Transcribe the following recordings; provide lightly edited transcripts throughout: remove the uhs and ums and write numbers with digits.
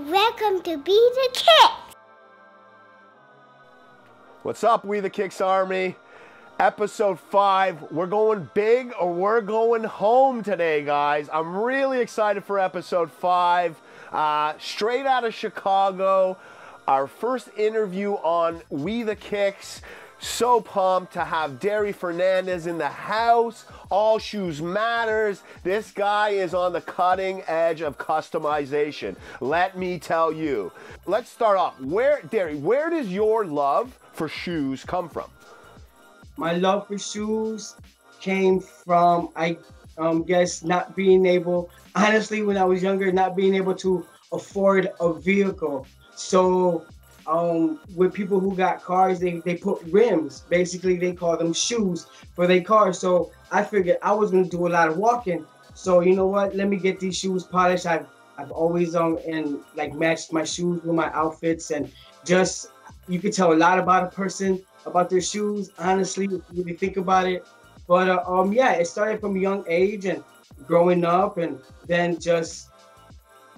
Welcome to Be the Kicks. What's up, We the Kicks Army? Episode 5. We're going big or we're going home today, guys. I'm really excited for episode 5. Straight out of Chicago. Our first interview on We the Kicks. So pumped to have Dery Fernandez in the house. All Shoes Matters. This guy is on the cutting edge of customization. Let me tell you. Let's start off. Dery, where does your love for shoes come from? My love for shoes came from, I guess, not being able, honestly, when I was younger, not being able to afford a vehicle. So with people who got cars, they put rims. Basically, they call them shoes for their cars. So I figured I was gonna do a lot of walking. So you know what? Let me get these shoes polished. I've always matched my shoes with my outfits, and just you could tell a lot about a person about their shoes. Honestly, if you really think about it. But yeah, it started from a young age and growing up, and then just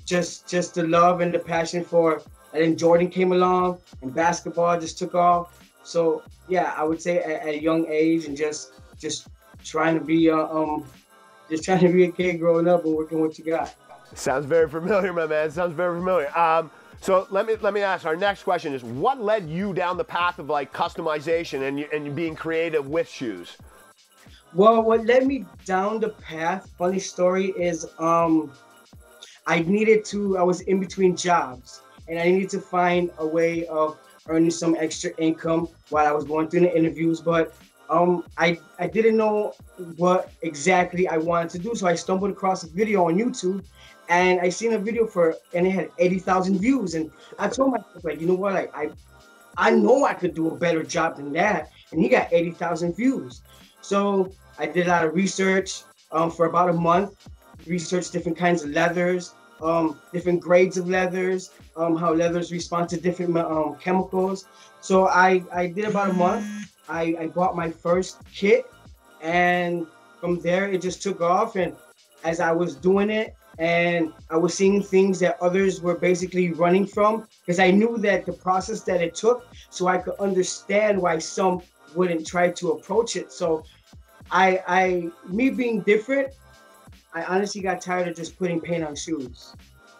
the love and the passion for. And then Jordan came along, and basketball just took off. So yeah, I would say at a young age, and just trying to be a kid growing up and working what you got. Sounds very familiar, my man. Sounds very familiar. So let me ask. Our next question is: what led you down the path of like customization and being creative with shoes? Well, what led me down the path, funny story, is I was in between jobs. And I needed to find a way of earning some extra income while I was going through the interviews. But I didn't know what exactly I wanted to do. So I stumbled across a video on YouTube, and I seen a video and it had 80,000 views. And I told myself, like, you know what? Like, I know I could do a better job than that. And he got 80,000 views. So I did a lot of research for about a month, researched different kinds of leathers, different grades of leathers, how leathers respond to different chemicals. So I did about a month. I bought my first kit, and from there it just took off. And as I was doing it, and I was seeing things that others were basically running from, because I knew that the process that it took, so I could understand why some wouldn't try to approach it. So me being different, I honestly got tired of just putting paint on shoes.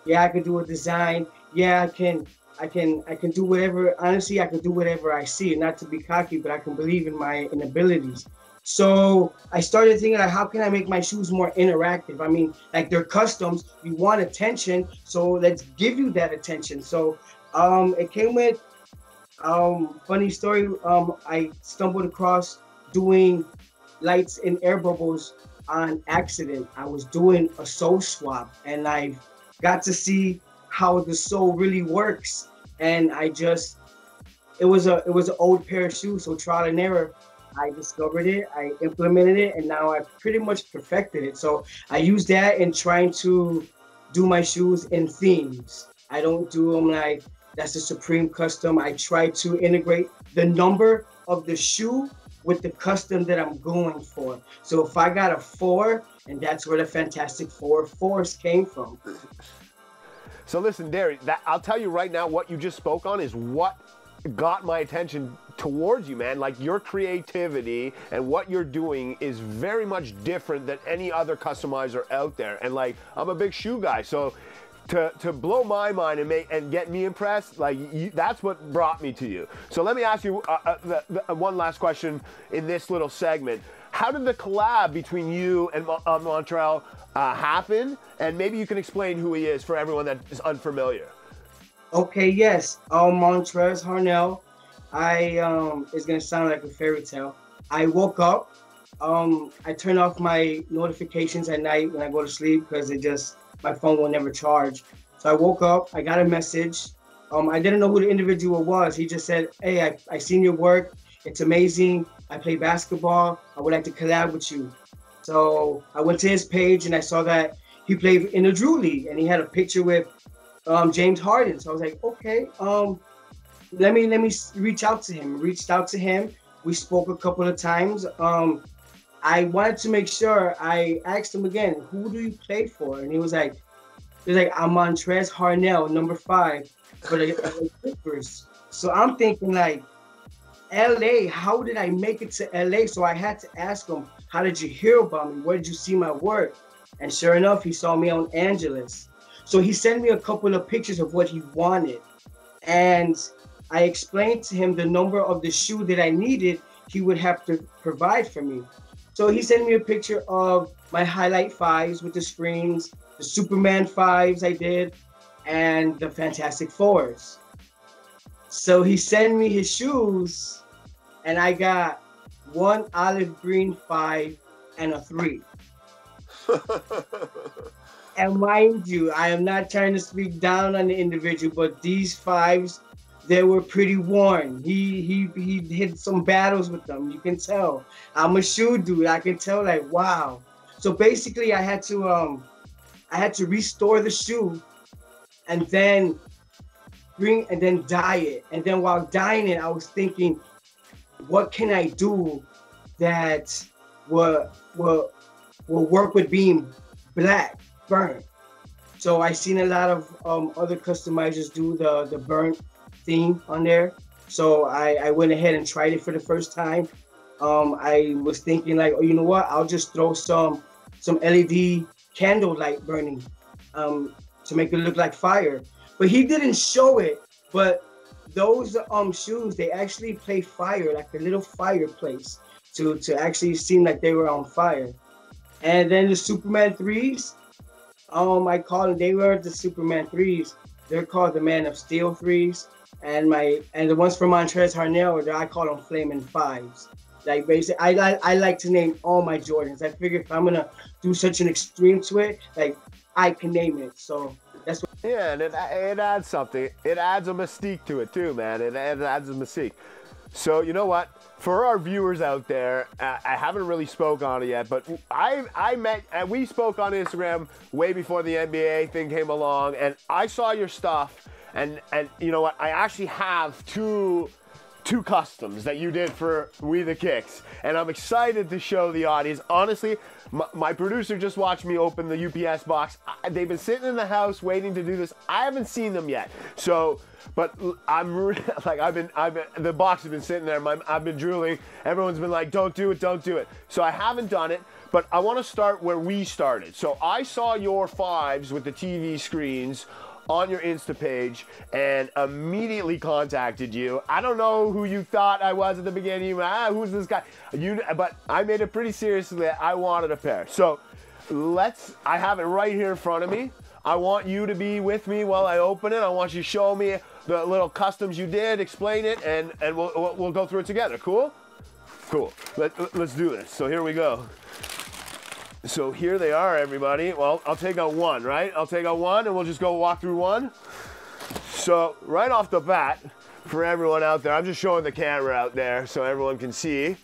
Yeah, I could do a design. Yeah, I can do whatever. Honestly, I can do whatever I see. Not to be cocky, but I can believe in my abilities. So I started thinking, like, how can I make my shoes more interactive? I mean, like, they're customs. You want attention, so let's give you that attention. So it came with funny story. I stumbled across doing lights and air bubbles on accident. I was doing a sole swap, and I got to see how the sole really works. And it was an old pair of shoes, so trial and error. I discovered it, I implemented it, and now I've pretty much perfected it. So I use that in trying to do my shoes in themes. I don't do them like that's a Supreme custom. I try to integrate the number of the shoe with the custom that I'm going for. So if I got a 4, and that's where the Fantastic Four Force came from. So listen, Dery, I'll tell you right now, what you just spoke on is what got my attention towards you, man. Like, your creativity and what you're doing is very much different than any other customizer out there. And like, I'm a big shoe guy, so to blow my mind and get me impressed, like, that's what brought me to you. So let me ask you one last question in this little segment. How did the collab between you and Montrezl happen? And maybe you can explain who he is for everyone that is unfamiliar. Okay, yes. Montrezl Harrell. It's gonna sound like a fairy tale. I woke up. I turn off my notifications at night when I go to sleep because my phone will never charge. So I woke up. I got a message. I didn't know who the individual was. He just said, "Hey, I seen your work. It's amazing. I play basketball. I would like to collab with you." So I went to his page and I saw that he played in the Drew League, and he had a picture with James Harden. So I was like, okay, let me reach out to him. Reached out to him. We spoke a couple of times. I wanted to make sure. I asked him again, who do you play for? And he was like, They're like, I'm Montrezl Harrell, number 5 for the LA Clippers. So I'm thinking like, LA, how did I make it to LA? So I had to ask him, how did you hear about me? Where did you see my work? And sure enough, he saw me on Angeles. So he sent me a couple of pictures of what he wanted. And I explained to him the number of the shoe that I needed, he would have to provide for me. So he sent me a picture of my highlight 5s with the screens, the Superman 5s I did, and the Fantastic 4s. So he sent me his shoes, and I got 1 olive green 5 and a 3. And mind you, I am not trying to speak down on the individual, but these 5s, they were pretty worn. He hit some battles with them. You can tell. I'm a shoe dude. I can tell, like, wow. So basically, I had to restore the shoe, and then dye it. And then while dyeing it, I was thinking, what can I do that will work with being black, burnt? So I seen a lot of other customizers do the burnt theme on there. So I went ahead and tried it for the first time. I was thinking like, oh, you know what? I'll just throw some LED candle light burning to make it look like fire. But he didn't show it. But those shoes, they actually play fire, like a little fireplace, to actually seem like they were on fire. And then the Superman 3s, I call them, they weren't the Superman 3s, they're called the Man of Steel 3s. And the ones from Montrezl Harrell, I call them Flaming 5s. Like basically, I like to name all my Jordans. I figure if I'm gonna do such an extreme to it, like I can name it. So that's what. Yeah, and it adds something. It adds a mystique to it too, man. It adds a mystique. So you know what? For our viewers out there, I haven't really spoke on it yet, but we spoke on Instagram way before the NBA thing came along, and I saw your stuff, and you know what? I actually have two customs that you did for We The Kicks, and I'm excited to show the audience. Honestly, my producer just watched me open the UPS box. They've been sitting in the house waiting to do this. I haven't seen them yet. So, but I'm like, the box has been sitting there. I've been drooling. Everyone's been like, don't do it, don't do it. So I haven't done it, but I want to start where we started. So I saw your 5s with the TV screens on your Insta page and immediately contacted you. I don't know who you thought I was at the beginning. Who's this guy? But I made it pretty seriously that I wanted a pair. So I have it right here in front of me. I want you to be with me while I open it. I want you to show me the little customs you did, explain it, and we'll go through it together. Cool? Cool. Let's do this. So here we go. So here they are, everybody. Well, I'll take out one, right? I'll take out one and we'll just go walk through one. So right off the bat, for everyone out there, I'm just showing the camera out there so everyone can see.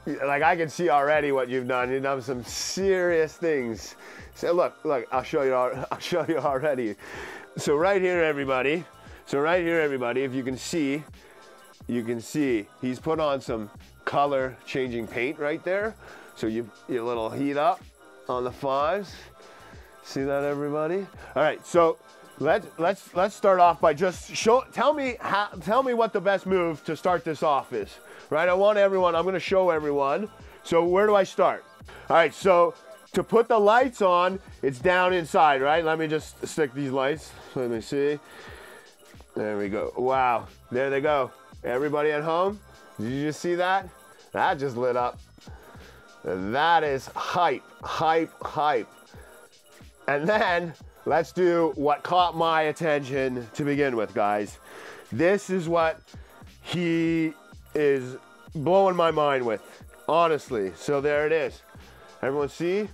Like I can see already what you've done. You've done some serious things. So look, I'll show you already. So right here, everybody. If you can see, he's put on some color changing paint right there. So you little heat up on the 5s. See that, everybody? All right, so let's start off by just tell me what the best move to start this off is. Right? I'm gonna show everyone. So where do I start? All right, so to put the lights on, it's down inside, right? Let me just stick these lights. Let me see. There we go. Wow, there they go. Everybody at home, did you just see that? That just lit up. That is hype, hype, hype. And then let's do what caught my attention to begin with, guys. This is what he is blowing my mind with, honestly. So there it is. Everyone see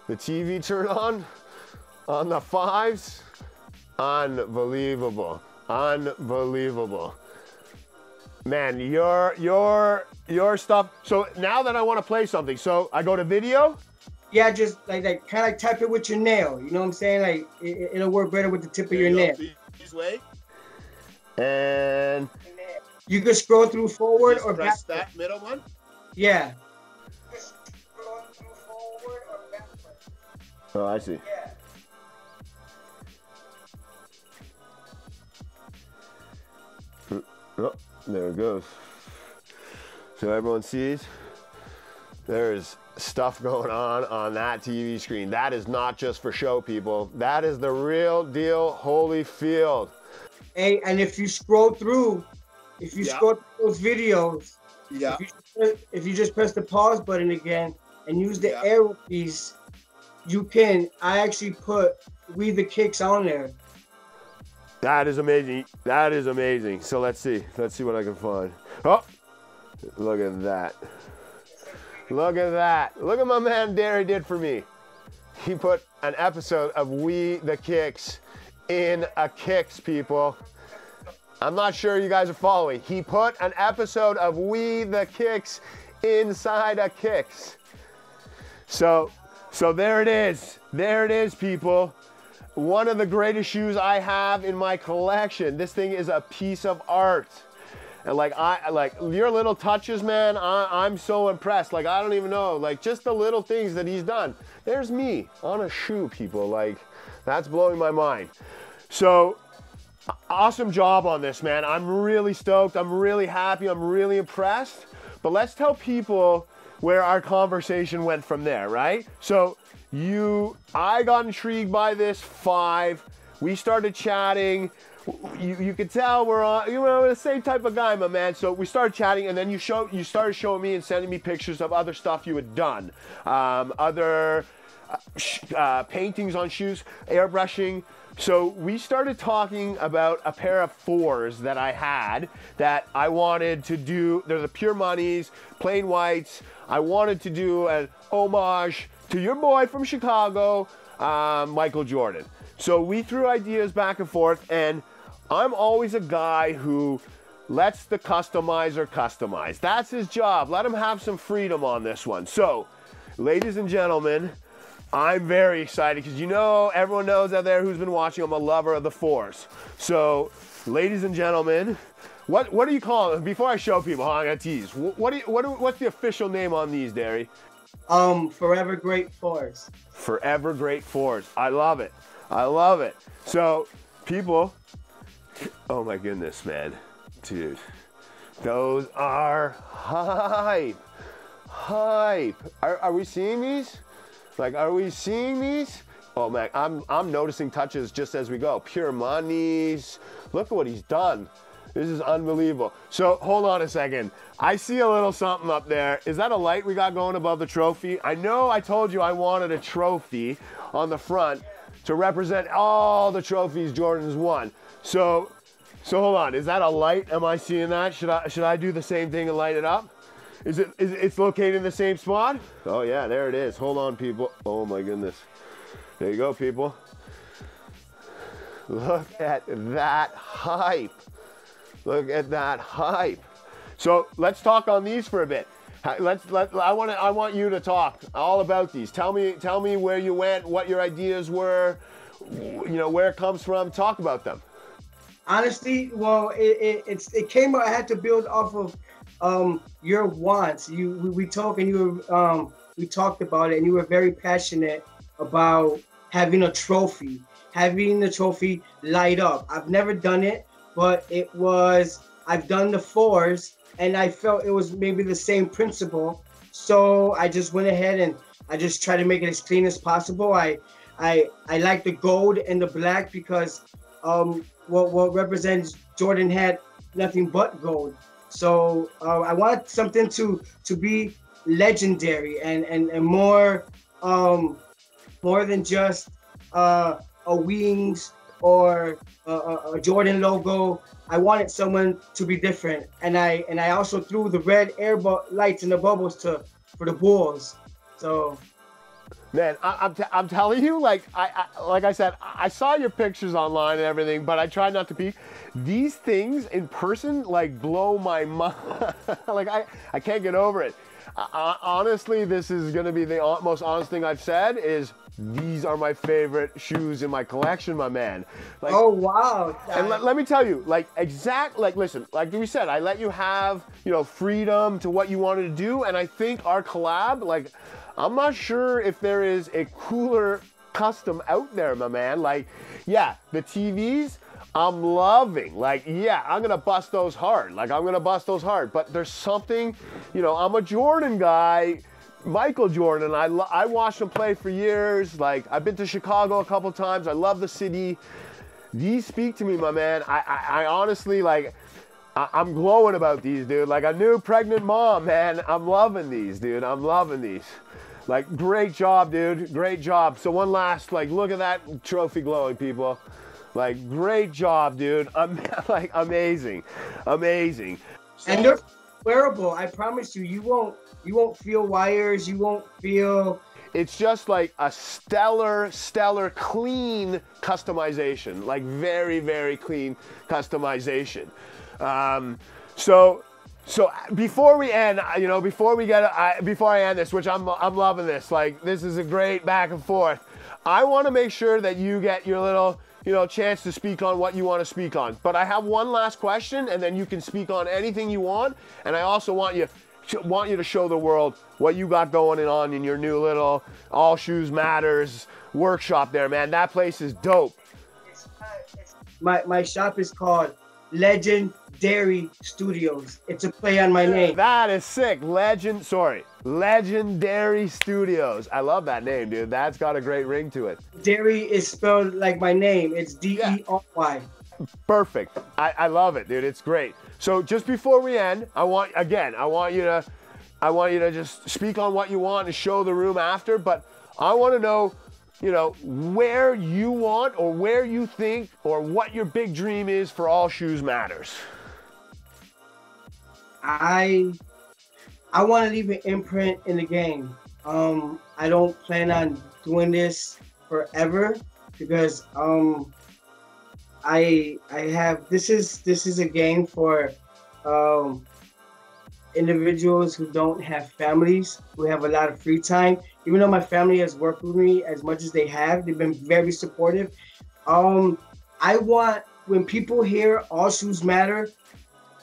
the TV turn on the 5s? Unbelievable, unbelievable. Man, your stuff. So now that I want to play something, so I go to video. Yeah, just like kind of like tap it with your nail. You know what I'm saying? Like it'll work better with the tip of your nail. This way. And you can scroll through forward or press backward. that middle one. Yeah. Just scroll through forward or backward. Oh, I see. Yeah. Oh, there it goes. So everyone sees there's stuff going on that TV screen. That is not just for show, people. That is the real deal Holyfield. Hey, and if you scroll through, scroll through those videos, if you just press the pause button again and use the arrow keys, I actually put We the Kicks on there. That is amazing. That is amazing. So let's see what I can find. Oh, look at that. Look at that. Look at my man Dery did for me. He put an episode of We the Kicks in a Kicks, people. I'm not sure you guys are following. He put an episode of We the Kicks inside a Kicks. So there it is. There it is, people. One of the greatest shoes I have in my collection. This thing is a piece of art. And like your little touches, man, I'm so impressed. Like, I don't even know, like just the little things that he's done. There's me on a shoe, people. Like, that's blowing my mind. So awesome job on this, man. I'm really stoked. I'm really happy. I'm really impressed. But let's tell people where our conversation went from there, right? So I got intrigued by this 5. We started chatting. You could tell we're on, the same type of guy, my man. So we started chatting, and then you started showing me and sending me pictures of other stuff you had done, other paintings on shoes, airbrushing. So we started talking about a pair of 4s that I had that I wanted to do. They're the Pure Moneys, plain whites. I wanted to do an homage to your boy from Chicago, Michael Jordan. So we threw ideas back and forth, and I'm always a guy who lets the customizer customize. That's his job. Let him have some freedom on this one. So, ladies and gentlemen, I'm very excited because everyone knows out there who's been watching, I'm a lover of the 4s. So, ladies and gentlemen, what do you call them? Before I show people, I'm gonna tease. What's the official name on these, Dery? Forever Great 4s. Forever Great 4s. I love it. I love it. So, people, oh my goodness, man. Dude, those are hype. Hype. Are we seeing these? Like, are we seeing these? Oh man, I'm noticing touches just as we go. Pure Moneys. Look at what he's done. This is unbelievable. So hold on a second. I see a little something up there. Is that a light we got going above the trophy? I know I told you I wanted a trophy on the front to represent all the trophies Jordan's won. So hold on. Is that a light? Am I seeing that? Should I do the same thing and light it up? It's located in the same spot? Oh yeah, there it is. Hold on, people. Oh my goodness. There you go, people. Look at that hype. Look at that hype. So let's talk on these for a bit. I want you to talk all about these. Tell me where you went, what your ideas were, where it comes from. Talk about them. Honestly, well, it came. I had to build off of your wants. We talked about it, and you were very passionate about having a trophy light up. I've never done it, but I've done the 4s, and I felt it was maybe the same principle. So I just went ahead and I just tried to make it as clean as possible. I like the gold and the black because what represents Jordan had nothing but gold. So I wanted something to be legendary and more than just a wings or a Jordan logo. I wanted someone to be different, and I also threw the red air lights and the bubbles for the Bulls. So, man, I'm telling you, like I said, I saw your pictures online and everything, but I tried not to peek. These things in person like blow my mind. Like I can't get over it. Honestly, this is gonna be the most honest thing I've said is these are my favorite shoes in my collection, my man. Like, oh wow! And let me tell you, listen, like we said, I let you have freedom to what you wanted to do, and I think our collab, like, I'm not sure if there is a cooler custom out there, my man. Like, yeah, the TVs I'm loving. Like, yeah, I'm gonna bust those hard. Like, I'm gonna bust those hard. But there's something, you know, I'm a Jordan guy, Michael Jordan. I watched him play for years. Like, I've been to Chicago a couple times. I love the city. These speak to me, my man. I honestly, like, I'm glowing about these, dude. Like a new pregnant mom, man. I'm loving these, dude. I'm loving these. Like, great job, dude. Great job. So one last, like, look at that trophy glowing, people. Like, great job, dude. I'm like, amazing, amazing. And they're wearable. I promise you, you won't feel wires. You won't feel. It's just like a stellar, clean customization. Like, very, very clean customization. So before we end, you know, before I end this, which I'm loving this. Like, this is a great back and forth. I want to make sure that you get your little, you know, chance to speak on what you want to speak on. But I have one last question, and then you can speak on anything you want. And I also want you to show the world what you got going on in your new little All Shoes Matters workshop there, man. That place is dope. My shop is called Dery Studios. It's a play on my name. That is sick. Legendary Studios. I love that name, dude. That's got a great ring to it. Dery is spelled like my name. It's D-E-R-Y. Perfect. I love it, dude. It's great. So just before we end, I want you to just speak on what you want and show the room after, but I want to know, you know, where you want or where you think or what your big dream is for All Shoes Matters. I want to leave an imprint in the game. I don't plan on doing this forever because I have this is a game for individuals who don't have families, who have a lot of free time. Even though my family has worked with me as much as they have, they've been very supportive. I want, when people hear All Shoes Matter,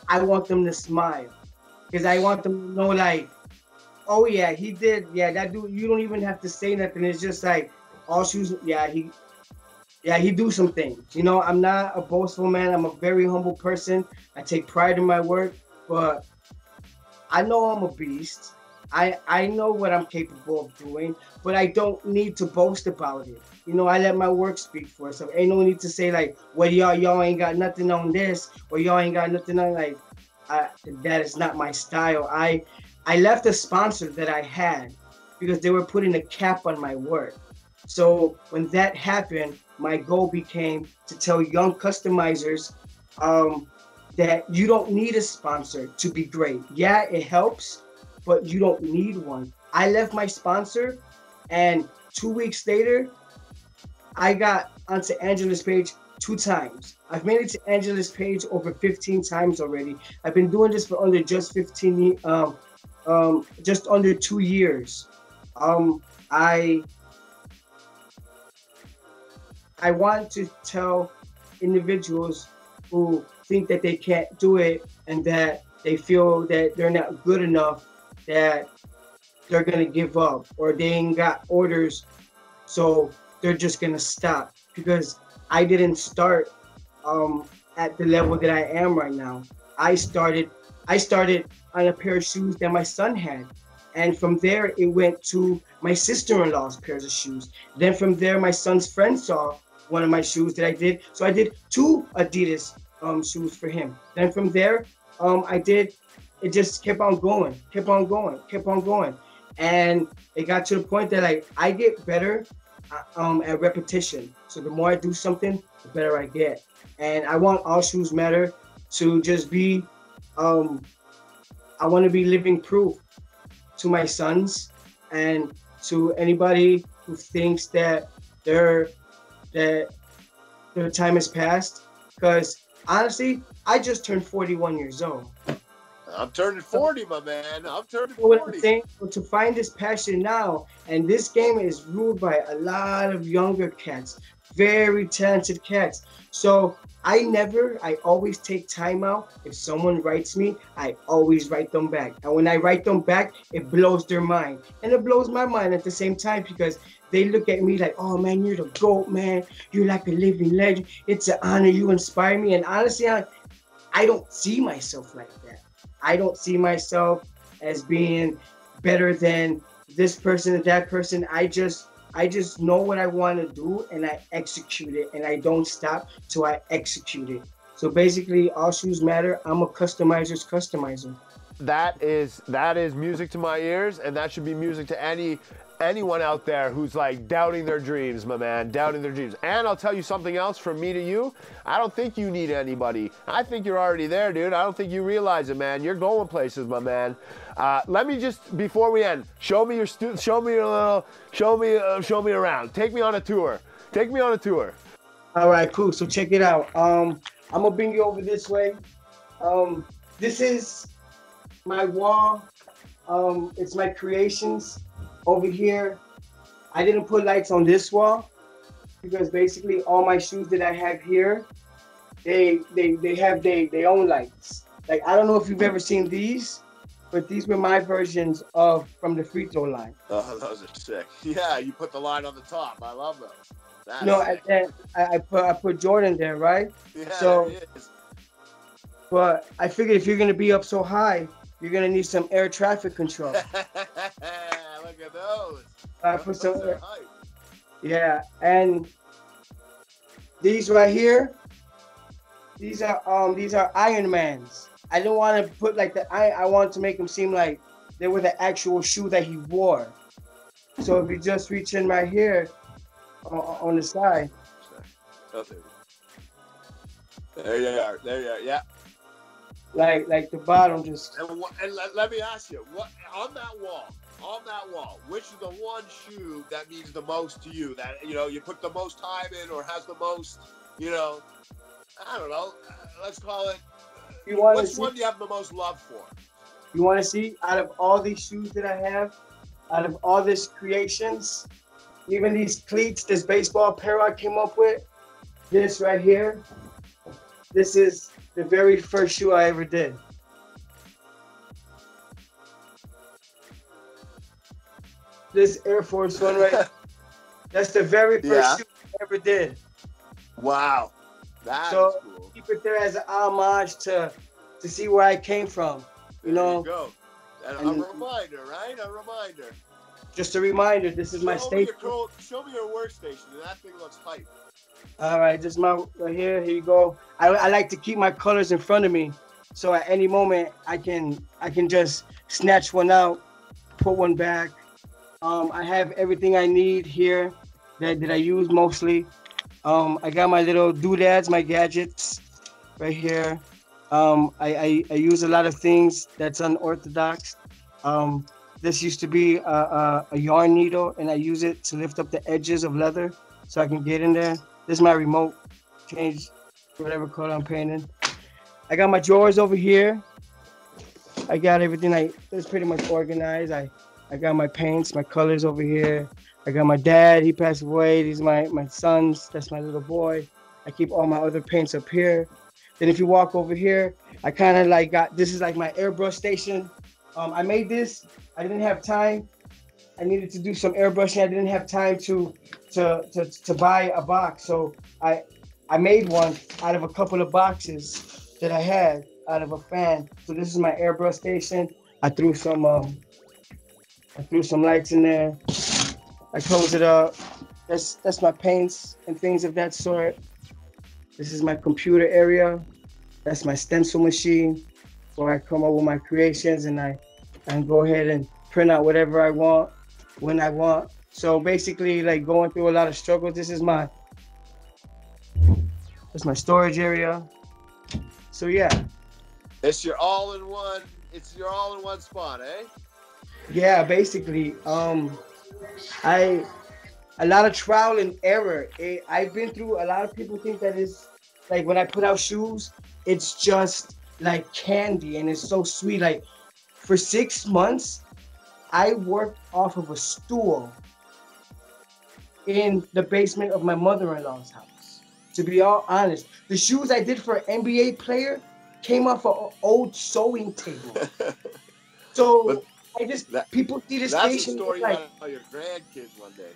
I want them to smile, because I want them to know, like, oh yeah, he did, yeah, that dude, you don't even have to say nothing. It's just like, All Shoes, he do some things. You know, I'm not a boastful man. I'm a very humble person. I take pride in my work, but I know I'm a beast. I know what I'm capable of doing, but I don't need to boast about it. You know, I let my work speak for itself. Ain't no need to say like, well, y'all ain't got nothing on this, or y'all ain't got nothing on, like, that is not my style. I left a sponsor that I had because they were putting a cap on my work. So when that happened, my goal became to tell young customizers that you don't need a sponsor to be great. Yeah, it helps, but you don't need one. I left my sponsor, and 2 weeks later, I got onto Angela's page 2 times. I've made it to Angela's page over 15 times already. I've been doing this for under just just under 2 years. I want to tell individuals who think that they can't do it and that they feel that they're not good enough, that they're gonna give up, or they ain't got orders, so they're just gonna stop. Because I didn't start at the level that I am right now. I started on a pair of shoes that my son had. And from there, it went to my sister-in-law's pairs of shoes. Then from there, my son's friend saw one of my shoes that I did. So I did 2 Adidas shoes for him. Then from there, it just kept on going. And it got to the point that, like, I get better at repetition. So the more I do something, the better I get. And I want All Shoes Matter to just be, I want to be living proof to my sons and to anybody who thinks that their time has passed. Because honestly, I just turned 41 years old. I'm turning 40, my man. I'm turning 40. To find this passion now, and this game is ruled by a lot of younger cats, very talented cats. So I always take time out. If someone writes me, I always write them back. And when I write them back, it blows their mind. And it blows my mind at the same time, because they look at me like, oh man, you're the GOAT, man. You're like a living legend. It's an honor. You inspire me. And honestly, I don't see myself like that. I don't see myself as being better than this person or that person. I just know what I want to do and I execute it, and I don't stop till I execute it. So basically, all shoes matter. I'm a customizer's customizer. That is music to my ears, and that should be music to anyone out there who's like doubting their dreams, my man, doubting their dreams. And I'll tell you something else from me to you. I don't think you need anybody. I think you're already there, dude. I don't think you realize it, man. You're going places, my man. Let me just, before we end, show me around. Take me on a tour. Take me on a tour. All right, cool. So check it out. I'm gonna bring you over this way. This is my wall. It's my creations. Over here, I didn't put lights on this wall because basically all my shoes that I have here, they have their own lights. Like, I don't know if you've ever seen these, but these were my versions of from the free throw line. Oh, those are sick. Yeah, you put the line on the top. I love those. That's no, sick. I put Jordan there, right? Yeah, so, it is. But I figured if you're gonna be up so high, you're gonna need some air traffic control. Look at those. I put some air. Yeah, and these right here, these are Iron Mans. I didn't want to put like I wanted to make them seem like they were the actual shoe that he wore. So if you just reach in right here on the side. Oh, there you are. There you are. Yeah. Like the bottom just. And let me ask you, what on that wall, which is the one shoe that means the most to you? That you put the most time in, or has the most, I don't know. Let's call it. Which one do you have the most love for? You want to see? Out of all these shoes that I have, out of all these creations, even these cleats, this baseball apparel I came up with, this right here, this is the very first shoe I ever did. This Air Force One right that's the very first shoe I ever did. Wow. That's so cool. Keep it there as an homage to see where I came from. There you go. And a reminder, right? A reminder. Just a reminder, this is my station. Show me your workstation, and that thing looks hype. All right, this is my right here. Here you go. I like to keep my colors in front of me, so at any moment I can just snatch one out, put one back. I have everything I need here that I use mostly. I got my little doodads, my gadgets, right here. I use a lot of things that's unorthodox. This used to be a yarn needle, and I use it to lift up the edges of leather so I can get in there. This is my remote, change whatever color I'm painting. I got my drawers over here. I got everything. It's pretty much organized. I got my paints, my colors over here. I got my dad, he passed away. These are my sons, that's my little boy. I keep all my other paints up here. Then if you walk over here, I kind of like this is like my airbrush station. I made this, I didn't have time. I needed to do some airbrushing. I didn't have time to buy a box. So I made one out of a couple of boxes that I had out of a fan. So this is my airbrush station. I threw some lights in there. I close it up. That's my paints and things of that sort. This is my computer area. That's my stencil machine where I come up with my creations, and I go ahead and print out whatever I want when I want. So basically, like going through a lot of struggles. That's my storage area. So yeah. It's your all-in-one. It's your all-in-one spot, eh? Yeah, basically. A lot of trial and error. I've been through. A lot of people think that it's like when I put out shoes, it's just like candy and it's so sweet. Like for 6 months, I worked off of a stool in the basement of my mother-in-law's house. To be all honest, the shoes I did for an NBA player came off an old sewing table. So people see this station. That's a story you like, gotta tell your grandkids one day.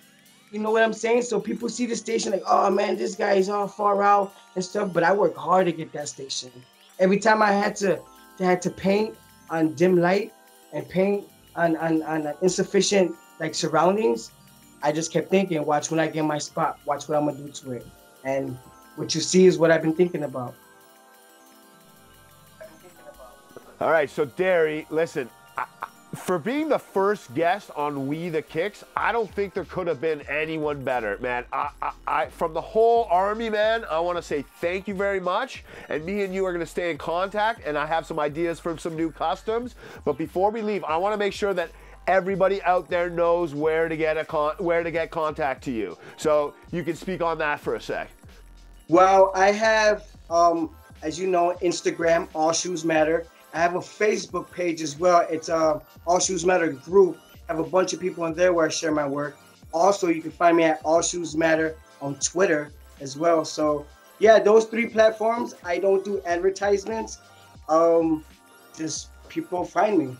You know what I'm saying? So people see the station like, oh man, this guy is all far out and stuff. But I work hard to get that station. Every time I had to paint on dim light and paint on insufficient like surroundings, I just kept thinking, watch when I get my spot, watch what I'm gonna do to it. And what you see is what I've been thinking about. All right, so Dery, listen, for being the first guest on We the Kicks, I don't think there could have been anyone better, man. From the whole army, man, I want to say thank you very much. And me and you are going to stay in contact, and I have some ideas for some new customs. But before we leave, I want to make sure that everybody out there knows where to get contact to you. So you can speak on that for a sec. Well, I have, as you know, Instagram, AllShoesMatter. I have a Facebook page as well. It's AllShoesMatter group. I have a bunch of people on there where I share my work. Also, you can find me at AllShoesMatter on Twitter as well. So yeah, those 3 platforms. I don't do advertisements. Just people find me.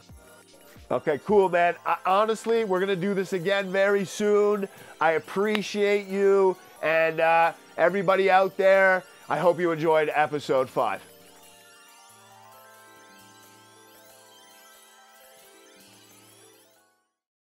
Okay, cool, man. Honestly, we're going to do this again very soon. I appreciate you. And everybody out there, I hope you enjoyed episode 5.